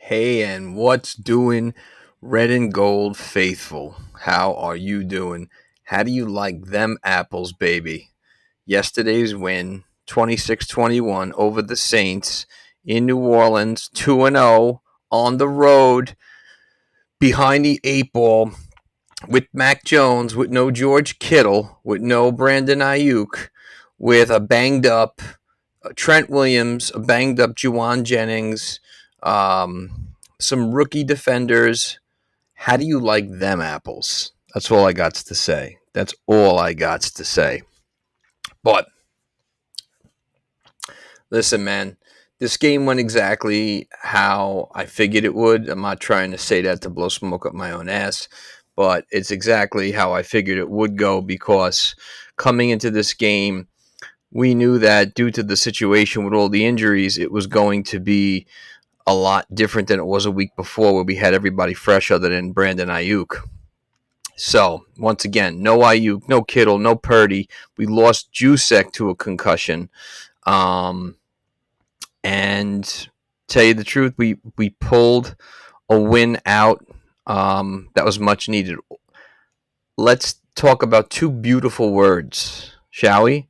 Hey, and what's doing, red and gold faithful? How are you doing? How do you like them apples, baby? Yesterday's win, 26-21 over the Saints in New Orleans, 2-0 on the road behind the eight ball with Mac Jones, with no George Kittle, with no Brandon Ayuk, with a banged up Trent Williams, a banged up Juwan Jennings, some rookie defenders. How do you like them apples? That's all I got to say. That's all I got to say. But listen, man, this game went exactly how I figured it would. I'm not trying to say that to blow smoke up my own ass, but it's exactly how I figured it would go because coming into this game, we knew that due to the situation with all the injuries, it was going to be a lot different than it was a week before where we had everybody fresh other than Brandon Ayuk. So, once again, no Ayuk, no Kittle, no Purdy. We lost Jusek to a concussion. And tell you the truth, we pulled a win out that was much needed. Let's talk about two beautiful words, shall we?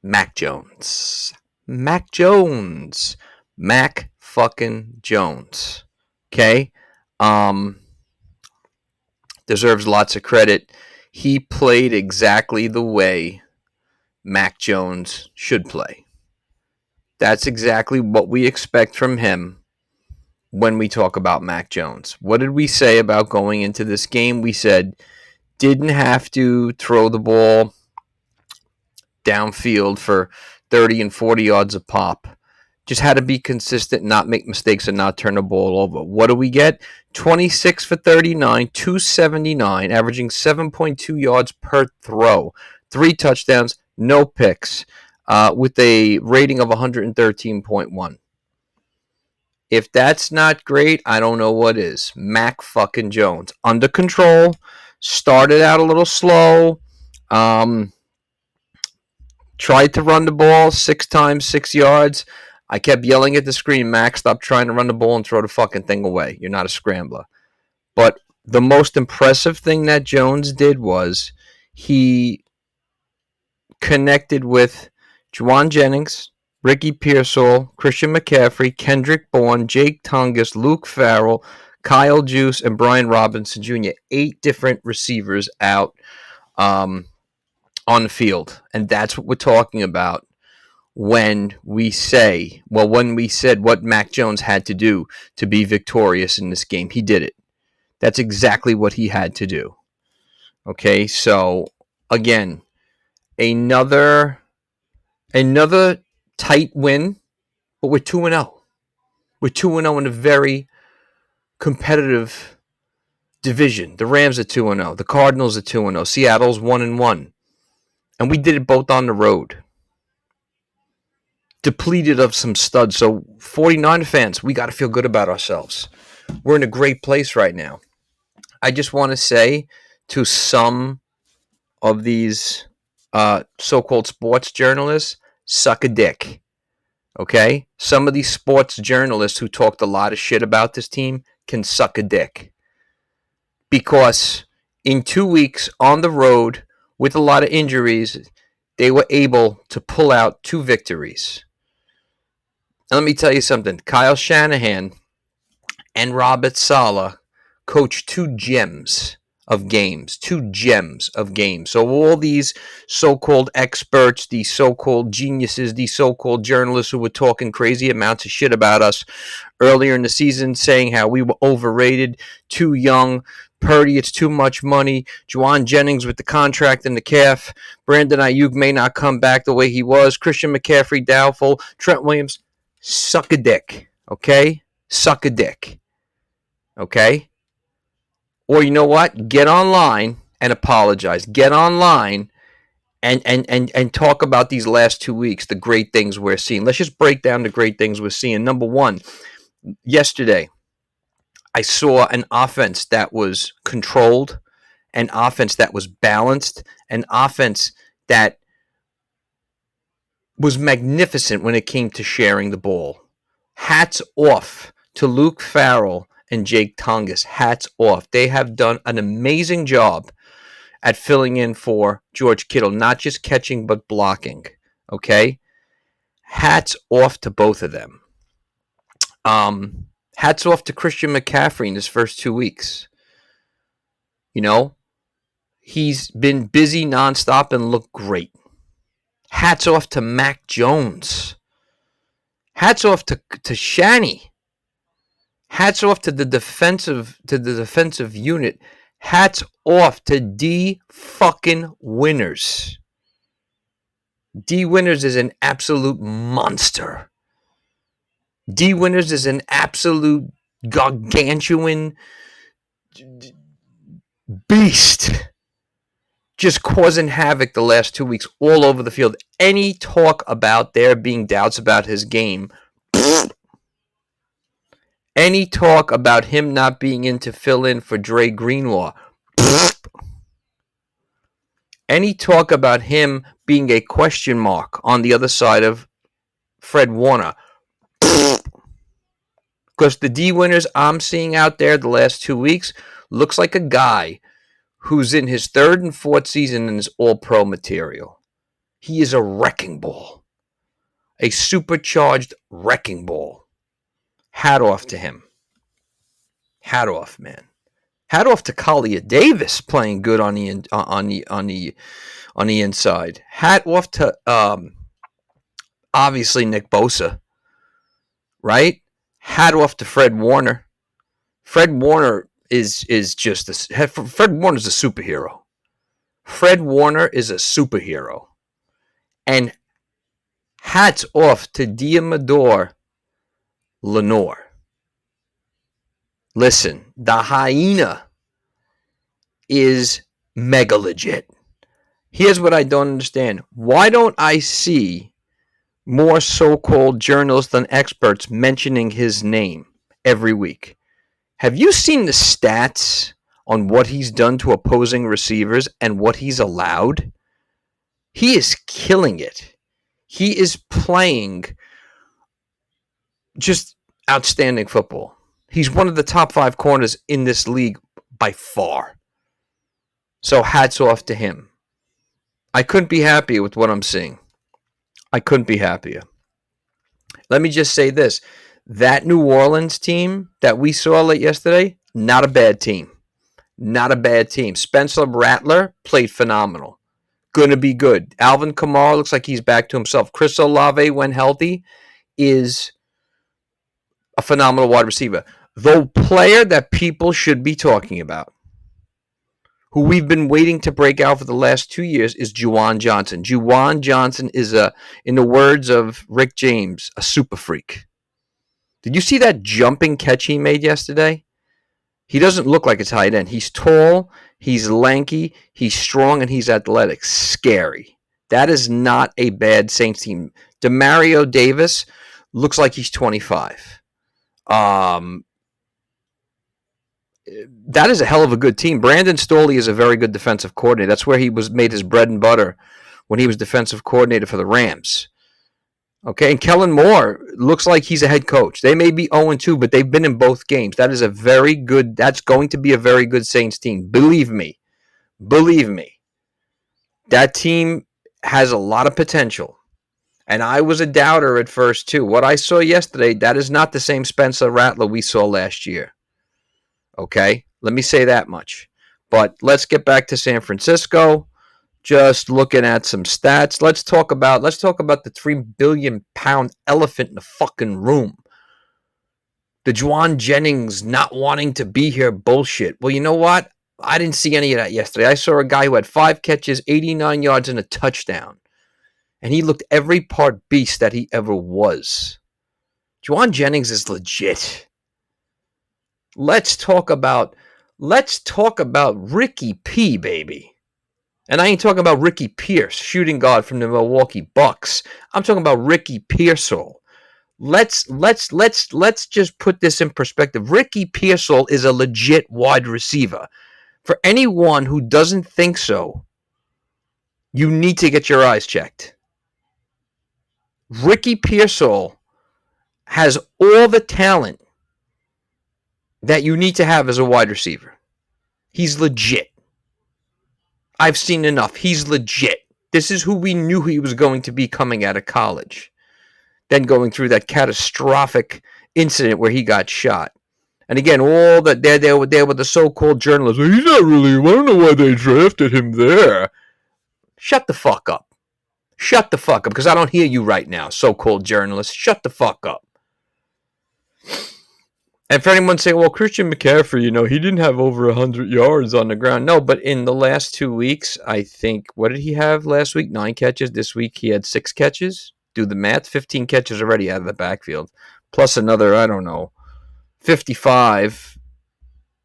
Mac Jones. Mac Jones. Mac fucking Jones. Okay? Deserves lots of credit. He played exactly the way Mac Jones should play. That's exactly what we expect from him when we talk about Mac Jones. What did we say about going into this game? We said didn't have to throw the ball downfield for 30 and 40 yards a pop. Just had to be consistent, not make mistakes, and not turn the ball over. What do we get? 26 for 39, 279, averaging 7.2 yards per throw. 3 touchdowns, no picks, with a rating of 113.1. If that's not great, I don't know what is. Mac fucking Jones. Under control. Started out a little slow. Tried to run the ball 6 times, 6 yards. I kept yelling at the screen, Mac, stop trying to run the ball and throw the fucking thing away. You're not a scrambler. But the most impressive thing that Jones did was he connected with Juwan Jennings, Ricky Pearsall, Christian McCaffrey, Kendrick Bourne, Jake Tungus, Luke Farrell, Kyle Juice, and Brian Robinson Jr. 8 different receivers out on the field. And that's what we're talking about when we said what Mac Jones had to do to be victorious in this game. He did it. That's exactly what he had to do. Okay, so again, another tight win, but we're 2-0. We're 2-0 in a very competitive division. The Rams are 2-0. The Cardinals are 2-0. Seattle's 1-1. And we did it both on the road. Depleted of some studs. So 49 fans, we got to feel good about ourselves. We're in a great place right now. I just want to say to some of these so-called sports journalists, suck a dick. Okay? Some of these sports journalists who talked a lot of shit about this team can suck a dick. Because in 2 weeks on the road with a lot of injuries, they were able to pull out 2 victories. And let me tell you something. Kyle Shanahan and Robert Saleh coached 2 gems of games. 2 gems of games. So all these so-called experts, these so-called geniuses, these so-called journalists who were talking crazy amounts of shit about us earlier in the season, saying how we were overrated, too young, Purdy, it's too much money, Juwan Jennings with the contract and the calf, Brandon Ayuk may not come back the way he was, Christian McCaffrey doubtful, Trent Williams, suck a dick, okay? Suck a dick, okay? Or you know what? Get online and apologize. Get online and talk about these last 2 weeks, the great things we're seeing. Let's just break down the great things we're seeing. Number one, yesterday, I saw an offense that was controlled, an offense that was balanced, an offense that was magnificent when it came to sharing the ball. Hats off to Luke Farrell and Jake Tongas. Hats off. They have done an amazing job at filling in for George Kittle, not just catching but blocking. Okay? Hats off to both of them. Hats off to Christian McCaffrey in his first 2 weeks. You know, he's been busy nonstop and looked great. Hats off to Mac Jones. Hats off to Shanny. Hats off to the defensive unit. Hats off to D fucking Winners. D Winners is an absolute monster. D Winners is an absolute gargantuan beast. Just causing havoc the last 2 weeks all over the field. Any talk about there being doubts about his game, any talk about him not being in to fill in for Dre Greenlaw, any talk about him being a question mark on the other side of Fred Warner, because the D Winners I'm seeing out there the last 2 weeks looks like a guy who's in his third and fourth season in his all-pro material. He is a wrecking ball. A supercharged wrecking ball. Hat off to him. Hat off, man. Hat off to Collier Davis playing good on the inside. Hat off to obviously Nick Bosa. Right? Hat off to Fred Warner. Fred Warner is just Fred Warner's a superhero. Fred Warner is a superhero. And hats off to Diamador Lenore. Listen, the hyena is mega legit. Here's what I don't understand. Why don't I see more so-called journalists and experts mentioning his name every week? Have you seen the stats on what he's done to opposing receivers and what he's allowed? He is killing it. He is playing just outstanding football. He's one of the top 5 corners in this league by far. So hats off to him. I couldn't be happier with what I'm seeing. I couldn't be happier. Let me just say this. That New Orleans team that we saw late yesterday, not a bad team. Not a bad team. Spencer Rattler played phenomenal. Going to be good. Alvin Kamara looks like he's back to himself. Chris Olave, when healthy, is a phenomenal wide receiver. The player that people should be talking about, who we've been waiting to break out for the last 2 years, is Juwan Johnson. Juwan Johnson is, in the words of Rick James, a super freak. Did you see that jumping catch he made yesterday? He doesn't look like a tight end. He's tall, he's lanky, he's strong, and he's athletic. Scary. That is not a bad Saints team. Demario Davis looks like he's 25. That is a hell of a good team. Brandon Staley is a very good defensive coordinator. That's where he was made his bread and butter when he was defensive coordinator for the Rams. Okay, and Kellen Moore looks like he's a head coach. They may be 0-2, but they've been in both games. That is a very good, that's going to be a very good Saints team. Believe me. Believe me. That team has a lot of potential. And I was a doubter at first, too. What I saw yesterday, that is not the same Spencer Rattler we saw last year. Okay? Let me say that much. But let's get back to San Francisco. Just looking at some stats. Let's talk about the 3 billion pound elephant in the fucking room. The Juwan Jennings not wanting to be here bullshit. Well, you know what? I didn't see any of that yesterday. I saw a guy who had 5 catches, 89 yards, and a touchdown. And he looked every part beast that he ever was. Juwan Jennings is legit. Let's talk about Ricky P, baby. And I ain't talking about Ricky Pierce, shooting guard from the Milwaukee Bucks. I'm talking about Ricky Pearsall. Let's just put this in perspective. Ricky Pearsall is a legit wide receiver. For anyone who doesn't think so, you need to get your eyes checked. Ricky Pearsall has all the talent that you need to have as a wide receiver. He's legit. I've seen enough. He's legit. This is who we knew he was going to be coming out of college. Then going through that catastrophic incident where he got shot. And again, all that there with the so-called journalists. He's not really. I don't know why they drafted him there. Shut the fuck up. Shut the fuck up, because I don't hear you right now, so-called journalists. Shut the fuck up. And for anyone saying, well, Christian McCaffrey, he didn't have over 100 yards on the ground. No, but in the last 2 weeks, I think, what did he have last week? 9 catches. This week, he had 6 catches. Do the math. 15 catches already out of the backfield. Plus another, 55.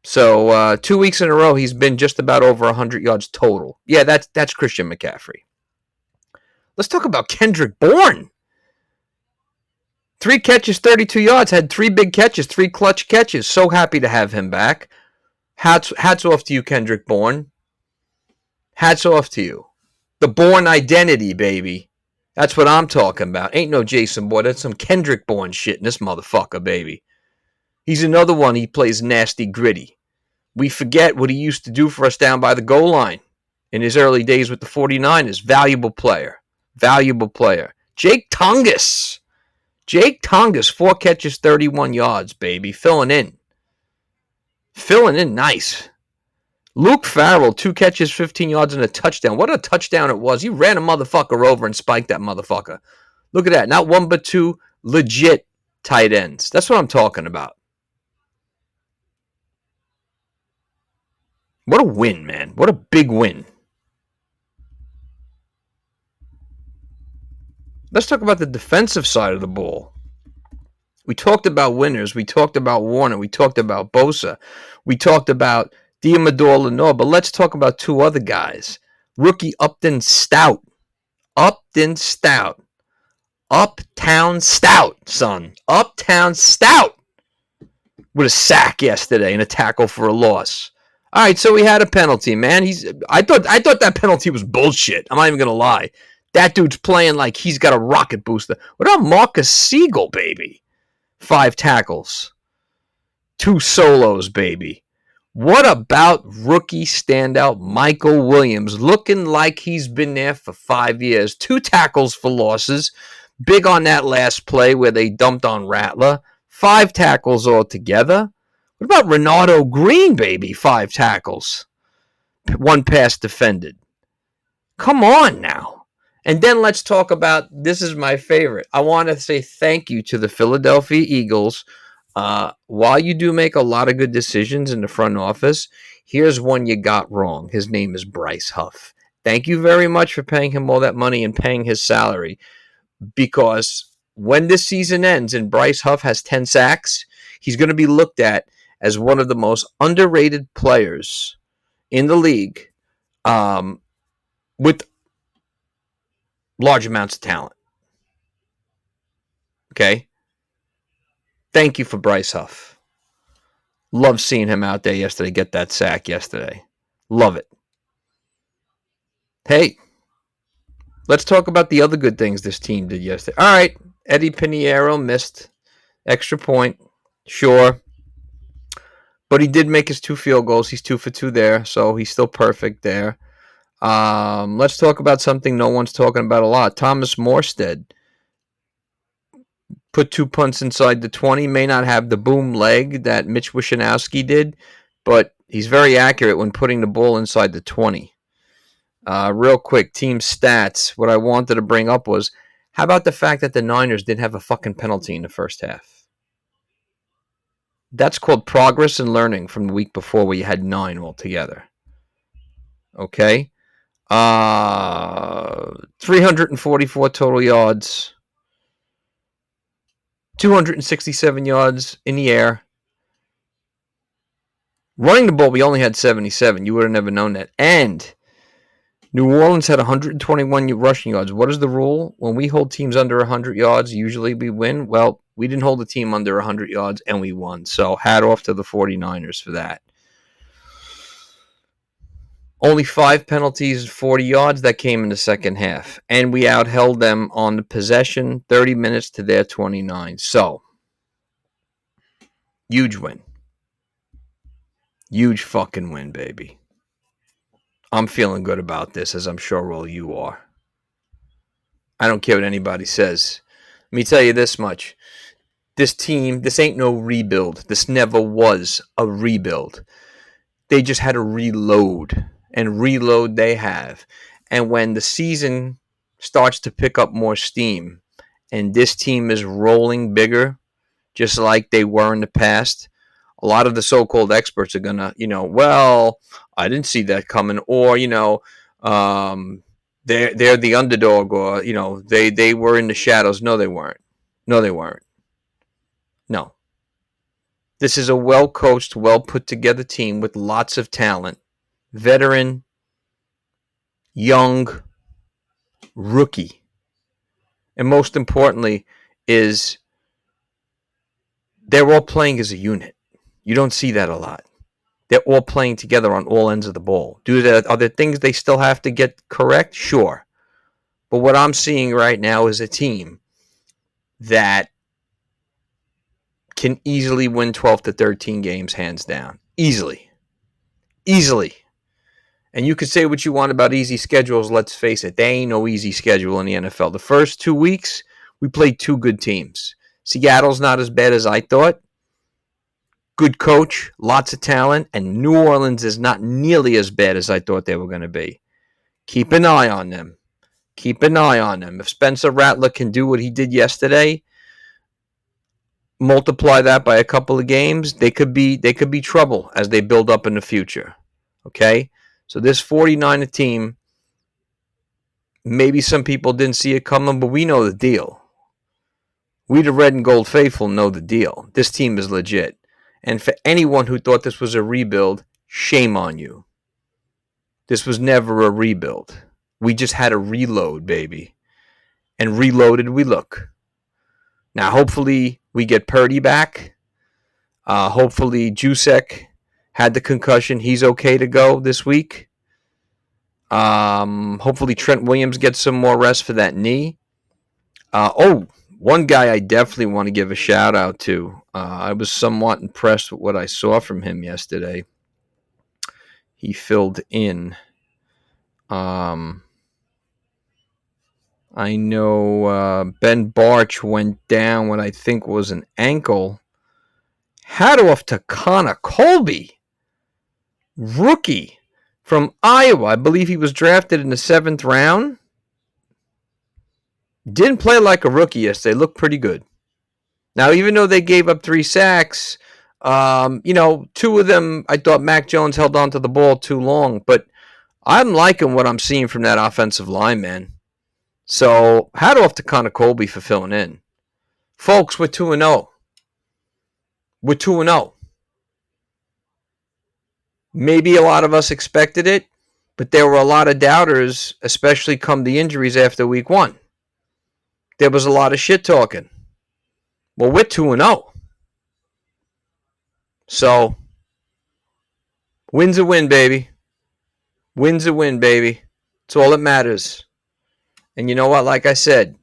So 2 weeks in a row, he's been just about over 100 yards total. Yeah, that's Christian McCaffrey. Let's talk about Kendrick Bourne. 3 catches, 32 yards, had 3 big catches, 3 clutch catches. So happy to have him back. Hats off to you, Kendrick Bourne. Hats off to you. The Bourne identity, baby. That's what I'm talking about. Ain't no Jason Bourne. That's some Kendrick Bourne shit in this motherfucker, baby. He's another one. He plays nasty gritty. We forget what he used to do for us down by the goal line in his early days with the 49ers. Valuable player. Valuable player. Jake Tungus. 4 catches, 31 yards, baby. Filling in nice. Luke Farrell, 2 catches, 15 yards, and a touchdown. What a touchdown it was. He ran a motherfucker over and spiked that motherfucker. Look at that. Not 1 but 2 legit tight ends. That's what I'm talking about. What a win, man. What a big win. Let's talk about the defensive side of the ball. We talked about winners. We talked about Warner. We talked about Bosa. We talked about Diamador-Lenore. But let's talk about 2 other guys. Rookie Upton Stout. Uptown Stout, son. Uptown Stout. With a sack yesterday and a tackle for a loss. All right, so he had a penalty, man. I thought that penalty was bullshit. I'm not even going to lie. That dude's playing like he's got a rocket booster. What about Marcus Siegel, baby? 5 tackles. 2 solos, baby. What about rookie standout Michael Williams? Looking like he's been there for 5 years. 2 tackles for losses. Big on that last play where they dumped on Rattler. 5 tackles altogether. What about Renardo Green, baby? 5 tackles. 1 pass defended. Come on now. And then let's talk about, this is my favorite. I want to say thank you to the Philadelphia Eagles. While you do make a lot of good decisions in the front office, here's one you got wrong. His name is Bryce Huff. Thank you very much for paying him all that money and paying his salary. Because when this season ends and Bryce Huff has 10 sacks, he's going to be looked at as one of the most underrated players in the league with large amounts of talent. Okay? Thank you for Bryce Huff. Love seeing him out there yesterday get that sack yesterday. Love it. Hey, let's talk about the other good things this team did yesterday. All right, Eddie Pinheiro missed extra point. Sure. But he did make his 2 field goals. He's 2 for 2 there, so he's still perfect there. Let's talk about something no one's talking about a lot. Thomas Morstead put 2 punts inside the 20. May not have the boom leg that Mitch Wishnowsky did, but he's very accurate when putting the ball inside the 20. Real quick, team stats. What I wanted to bring up was, how about the fact that the Niners didn't have a fucking penalty in the first half? That's called progress and learning from the week before where you had 9 altogether. Okay? 344 total yards. 267 yards in the air. Running the ball, we only had 77. You would have never known that. And New Orleans had 121 rushing yards. What is the rule? When we hold teams under 100 yards, usually we win. Well, we didn't hold a team under 100 yards, and we won. So hat off to the 49ers for that. Only 5 penalties, 40 yards. That came in the second half. And we outheld them on the possession, 30 minutes to their 29. So, huge win. Huge fucking win, baby. I'm feeling good about this, as I'm sure all you are. I don't care what anybody says. Let me tell you this much. This team, this ain't no rebuild. This never was a rebuild. They just had to reload, and reload they have. And when the season starts to pick up more steam and this team is rolling bigger, just like they were in the past, a lot of the so-called experts are gonna, well, I didn't see that coming, or they're the underdog, or they were in the shadows. No, they weren't. No, they weren't. No, this is a well-coached, well-put-together team with lots of talent, veteran, young, rookie, and most importantly, is they're all playing as a unit. You don't see that a lot. They're all playing together on all ends of the ball. Are there things they still have to get correct? Sure. But what I'm seeing right now is a team that can easily win 12 to 13 games, hands down. Easily. Easily. And you can say what you want about easy schedules. Let's face it, there ain't no easy schedule in the NFL. The first 2 weeks, we played 2 good teams. Seattle's not as bad as I thought. Good coach, lots of talent, and New Orleans is not nearly as bad as I thought they were going to be. Keep an eye on them. Keep an eye on them. If Spencer Rattler can do what he did yesterday, multiply that by a couple of games, they could be trouble as they build up in the future. Okay? So this 49er team, maybe some people didn't see it coming, but we know the deal. We, the red and gold faithful, know the deal. This team is legit. And for anyone who thought this was a rebuild, shame on you. This was never a rebuild. We just had a reload, baby. And reloaded we look. Now, hopefully, we get Purdy back. Hopefully, Jusek had the concussion. He's okay to go this week. Hopefully, Trent Williams gets some more rest for that knee. One guy I definitely want to give a shout out to. I was somewhat impressed with what I saw from him yesterday. He filled in. I know Ben Barch went down what I think was an ankle. Hat off to Connor Colby, rookie from Iowa. I believe he was drafted in the 7th round. Didn't play like a rookie yesterday. Looked pretty good. Now, even though they gave up 3 sacks, 2 of them, I thought Mac Jones held on to the ball too long. But I'm liking what I'm seeing from that offensive line, man. So, hat off to Connor Colby for filling in. Folks, we're 2-0. We're 2-0. Maybe a lot of us expected it, but there were a lot of doubters, especially come the injuries after week 1. There was a lot of shit talking. Well, we're 2-0. So, win's a win, baby. Win's a win, baby. It's all that matters. And you know what? Like I said,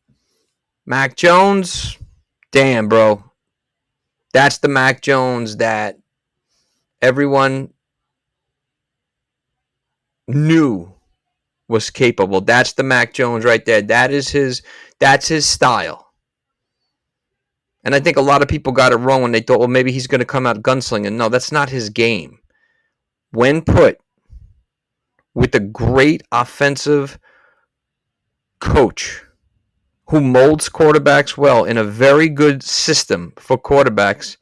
Mac Jones, damn, bro. That's the Mac Jones that everyone knew was capable. That's the Mac Jones right there. That's his style. And I think a lot of people got it wrong when they thought, well, maybe he's going to come out gunslinging. No, that's not his game. When put with a great offensive coach who molds quarterbacks well in a very good system for quarterbacks,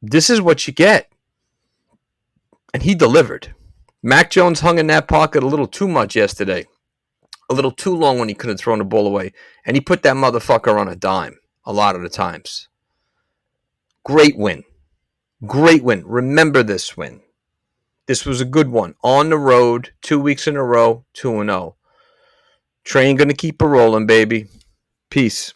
this is what you get. And he delivered. Mac Jones hung in that pocket a little too much yesterday. A little too long when he could have thrown the ball away. And he put that motherfucker on a dime a lot of the times. Great win. Great win. Remember this win. This was a good one. On the road, 2 weeks in a row, 2-0. Train going to keep it rolling, baby. Peace.